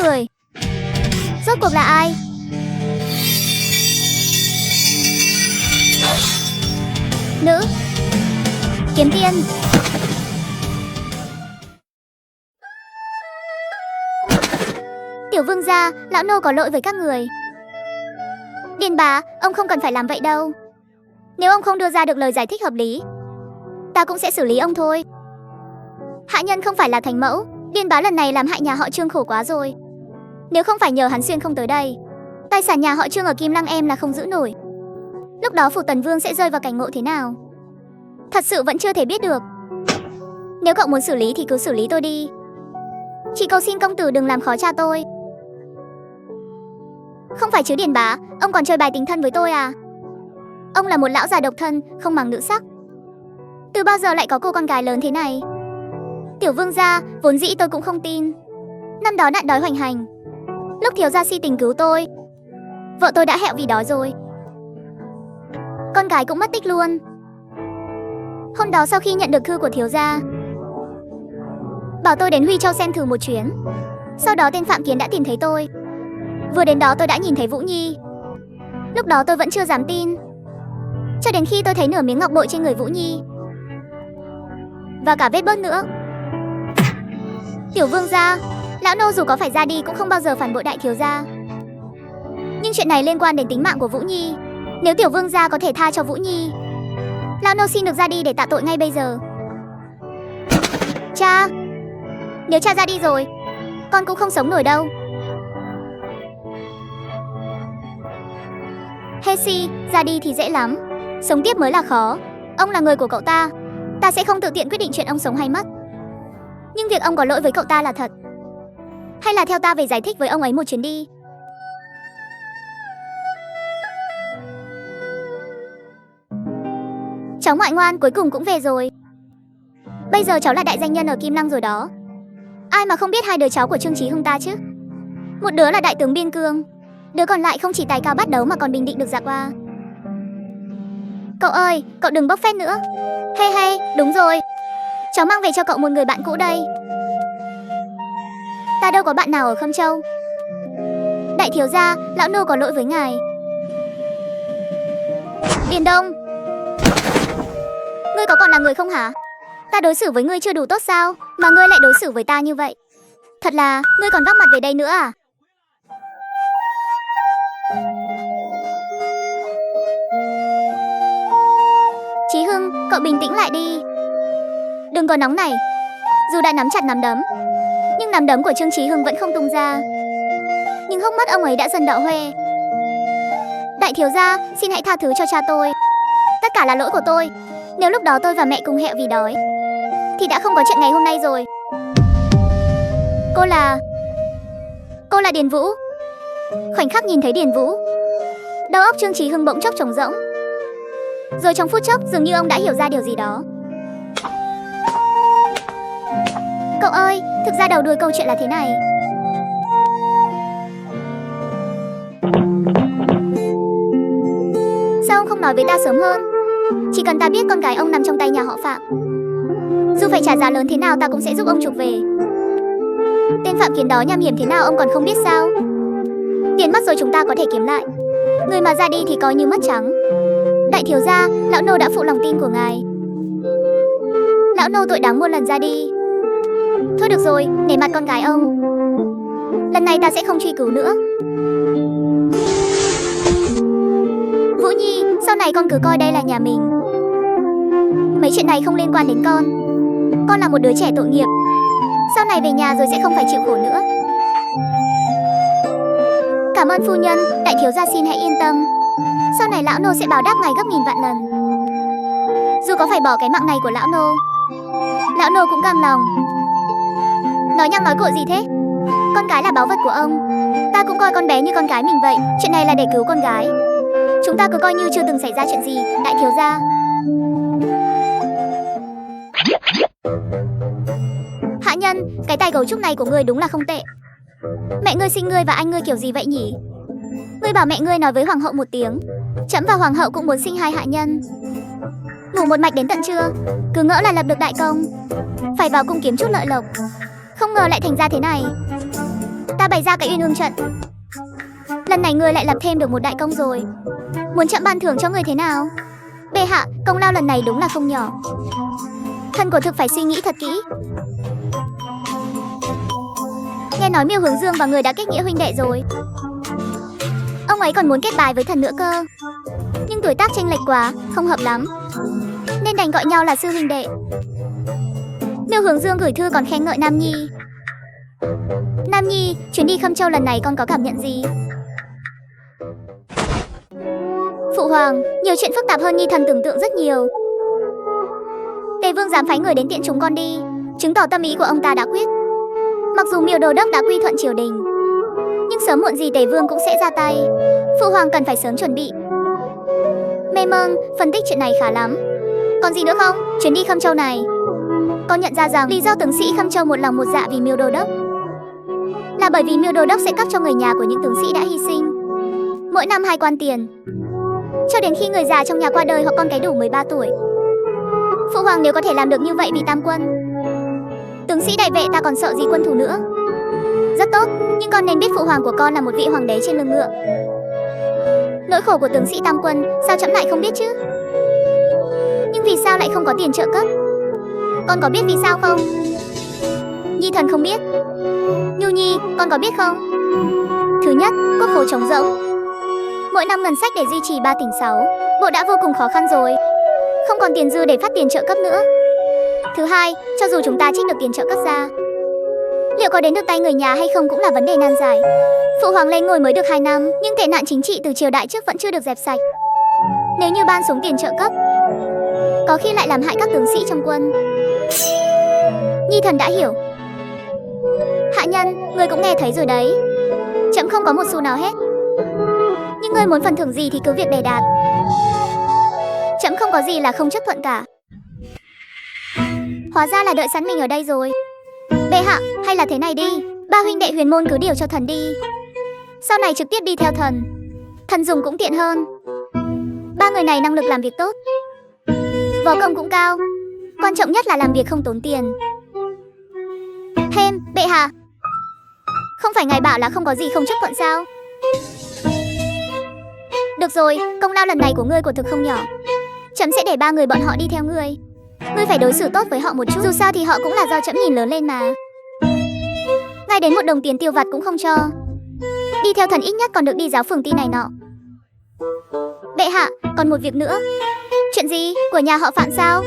người. Rốt cuộc là ai? Nữ. Kiếm tiên. Tiểu vương gia, lão nô có lỗi với các người. Điền bá, ông không cần phải làm vậy đâu. Nếu ông không đưa ra được lời giải thích hợp lý, ta cũng sẽ xử lý ông thôi. Hạ nhân không phải là thành mẫu. Điền bá lần này làm hại nhà họ Trương khổ quá rồi. Nếu không phải nhờ hắn xuyên không tới đây, tài sản nhà họ Trương ở Kim Lăng em là không giữ nổi. Lúc đó phủ Tần Vương sẽ rơi vào cảnh ngộ thế nào, thật sự vẫn chưa thể biết được. Nếu cậu muốn xử lý thì cứ xử lý tôi đi. Chỉ cầu xin công tử đừng làm khó cha tôi. Không phải chứ Điền bá, ông còn chơi bài tình thân với tôi à? Ông là một lão già độc thân, không màng nữ sắc. Từ bao giờ lại có cô con gái lớn thế này? Tiểu vương gia, vốn dĩ tôi cũng không tin. Năm đó nạn đói hoành hành, lúc thiếu gia si tình cứu tôi, vợ tôi đã hẹo vì đói rồi. Con gái cũng mất tích luôn. Hôm đó sau khi nhận được thư của thiếu gia, bảo tôi đến Huy Châu xem thử một chuyến. Sau đó tên Phạm Kiến đã tìm thấy tôi. Vừa đến đó tôi đã nhìn thấy Vũ Nhi. Lúc đó tôi vẫn chưa dám tin, cho đến khi tôi thấy nửa miếng ngọc bội trên người Vũ Nhi, và cả vết bớt nữa. Tiểu vương gia, lão nô dù có phải ra đi cũng không bao giờ phản bội đại thiếu gia. Nhưng chuyện này liên quan đến tính mạng của Vũ Nhi. Nếu tiểu vương gia có thể tha cho Vũ Nhi, lão nô xin được ra đi để tạ tội ngay bây giờ. Cha, nếu cha ra đi rồi, con cũng không sống nổi đâu. Hesi, ra đi thì dễ lắm, sống tiếp mới là khó. Ông là người của cậu ta, ta sẽ không tự tiện quyết định chuyện ông sống hay mất. Nhưng việc ông có lỗi với cậu ta là thật. Hay là theo ta về giải thích với ông ấy một chuyến đi. Cháu ngoại ngoan cuối cùng cũng về rồi. Bây giờ cháu là đại danh nhân ở Kim Lăng rồi đó. Ai mà không biết hai đứa cháu của Trương Chí Hưng ta chứ. Một đứa là đại tướng biên cương, đứa còn lại không chỉ tài cao bắt đấu mà còn bình định được dạ qua. Cậu ơi, cậu đừng bốc phét nữa. Hey, đúng rồi, cháu mang về cho cậu một người bạn cũ đây. Ta đâu có bạn nào ở Khâm Châu. Đại thiếu gia, lão nô có lỗi với ngài. Điền Đông, ngươi có còn là người không hả? Ta đối xử với ngươi chưa đủ tốt sao, mà ngươi lại đối xử với ta như vậy? Thật là, ngươi còn vác mặt về đây nữa à? Chí Hưng, cậu bình tĩnh lại đi. Đừng có nóng này. Dù đã nắm chặt nắm đấm, nhưng nắm đấm của Trương Chí Hưng vẫn không tung ra. Nhưng hốc mắt ông ấy đã dần đỏ hoe. Đại thiếu gia, xin hãy tha thứ cho cha tôi. Tất cả là lỗi của tôi. Nếu lúc đó tôi và mẹ cùng hẹo vì đói, thì đã không có chuyện ngày hôm nay rồi. Cô là Điền Vũ. Khoảnh khắc nhìn thấy Điền Vũ, đầu óc Trương Chí Hưng bỗng chốc trống rỗng. Rồi trong phút chốc dường như ông đã hiểu ra điều gì đó. Cậu ơi, thực ra đầu đuôi câu chuyện là thế này. Sao ông không nói với ta sớm hơn? Chỉ cần ta biết con gái ông nằm trong tay nhà họ Phạm, dù phải trả giá lớn thế nào ta cũng sẽ giúp ông chuộc về. Tên Phạm Kiến đó nham hiểm thế nào ông còn không biết sao? Tiền mất rồi chúng ta có thể kiếm lại. Người mà ra đi thì coi như mất trắng. Đại thiếu gia, lão nô đã phụ lòng tin của ngài. Lão nô tội đáng muôn lần ra đi. Thôi được rồi, nể mặt con gái ông, lần này ta sẽ không truy cứu nữa. Vũ Nhi, sau này con cứ coi đây là nhà mình. Mấy chuyện này không liên quan đến con. Con là một đứa trẻ tội nghiệp, sau này về nhà rồi sẽ không phải chịu khổ nữa. Cảm ơn phu nhân, đại thiếu gia xin hãy yên tâm. Sau này lão nô sẽ báo đáp ngài gấp nghìn vạn lần. Dù có phải bỏ cái mạng này của lão nô cũng cam lòng. Nói nhăng nói cội gì thế? Con gái là báu vật của ông, ta cũng coi con bé như con gái mình vậy. Chuyện này là để cứu con gái. Chúng ta cứ coi như chưa từng xảy ra chuyện gì, đại thiếu gia. Hạ nhân, cái tài gấu trúc này của ngươi đúng là không tệ. Mẹ ngươi sinh ngươi và anh ngươi kiểu gì vậy nhỉ? Ngươi bảo mẹ ngươi nói với hoàng hậu một tiếng. Trẫm và hoàng hậu cũng muốn sinh hai hạ nhân. Ngủ một mạch đến tận trưa, cứ ngỡ là lập được đại công, phải vào cung kiếm chút lợi lộc. Không ngờ lại thành ra thế này. ta bày ra cái Uyên Ương trận. Lần này ngươi lại lập thêm được một đại công rồi. Muốn chậm ban thưởng cho ngươi thế nào? Bệ hạ, công lao lần này đúng là không nhỏ. Thần của thực phải suy nghĩ thật kỹ. Nghe nói Miêu Hướng Dương và người đã kết nghĩa huynh đệ rồi. Ông ấy còn muốn kết bài với thần nữa cơ. Nhưng tuổi tác chênh lệch quá, không hợp lắm, nên đành gọi nhau là sư huynh đệ. Miêu Hướng Dương gửi thư còn khen ngợi Nam Nhi. Nam Nhi, chuyến đi Khâm Châu lần này con có cảm nhận gì? Phụ hoàng, nhiều chuyện phức tạp hơn Nhi thần tưởng tượng rất nhiều. Tề Vương dám phái người đến tiện chúng con đi, chứng tỏ tâm ý của ông ta đã quyết. Mặc dù Miêu Đô Đốc đã quy thuận triều đình, nhưng sớm muộn gì Tề Vương cũng sẽ ra tay. Phụ hoàng cần phải sớm chuẩn bị. Mê Mông, phân tích chuyện này khá lắm. Còn gì nữa không? Chuyến đi Khâm Châu này, con nhận ra rằng lý do tướng sĩ Khâm Châu một lòng một dạ vì Miêu Đô Đốc là bởi vì Miêu Đô Đốc sẽ cấp cho người nhà của những tướng sĩ đã hy sinh mỗi năm 2 quan tiền, cho đến khi người già trong nhà qua đời hoặc con cái đủ 13 tuổi. Phụ hoàng nếu có thể làm được như vậy vì tam quân, tướng sĩ đại vệ ta còn sợ gì quân thù nữa. Rất tốt, nhưng con nên biết phụ hoàng của con là một vị hoàng đế trên lưng ngựa. Nỗi khổ của tướng sĩ tam quân sao trẫm lại không biết chứ? Nhưng vì sao lại không có tiền trợ cấp? Con có biết vì sao không? Nhi thần không biết. Nhu Nhi, con có biết không? Thứ nhất, quốc khố trống rỗng. Mỗi năm ngân sách để duy trì 3 tỉnh 6 bộ đã vô cùng khó khăn rồi, không còn tiền dư để phát tiền trợ cấp nữa. Thứ hai, cho dù chúng ta trích được tiền trợ cấp ra, liệu có đến được tay người nhà hay không cũng là vấn đề nan giải. Phụ hoàng lên ngôi mới được 2 năm, nhưng tệ nạn chính trị từ triều đại trước vẫn chưa được dẹp sạch. Nếu như ban xuống tiền trợ cấp, có khi lại làm hại các tướng sĩ trong quân. Nhi thần đã hiểu. Hạ nhân, ngươi cũng nghe thấy rồi đấy. Trẫm không có một xu nào hết, nhưng ngươi muốn phần thưởng gì thì cứ việc đề đạt. Trẫm không có gì là không chấp thuận cả. Hóa ra là đợi sẵn mình ở đây rồi. Bệ hạ, hay là thế này đi, 3 huynh đệ Huyền Môn cứ điều cho thần đi. Sau này trực tiếp đi theo thần, thần dùng cũng tiện hơn. 3 người này năng lực làm việc tốt, võ công cũng cao, quan trọng nhất là làm việc không tốn tiền. Thêm, bệ hạ, không phải ngài bảo là không có gì không chấp thuận sao? Được rồi, công lao lần này của ngươi của thực không nhỏ. Trẫm sẽ để 3 người bọn họ đi theo ngươi. Ngươi phải đối xử tốt với họ một chút, dù sao thì họ cũng là do trẫm nhìn lớn lên mà. Ngay đến 1 đồng tiền tiêu vặt cũng không cho. Đi theo thần ít nhất còn được đi giáo phường ti này nọ. Bệ hạ, còn một việc nữa. Chuyện gì? Của nhà họ Phạm sao?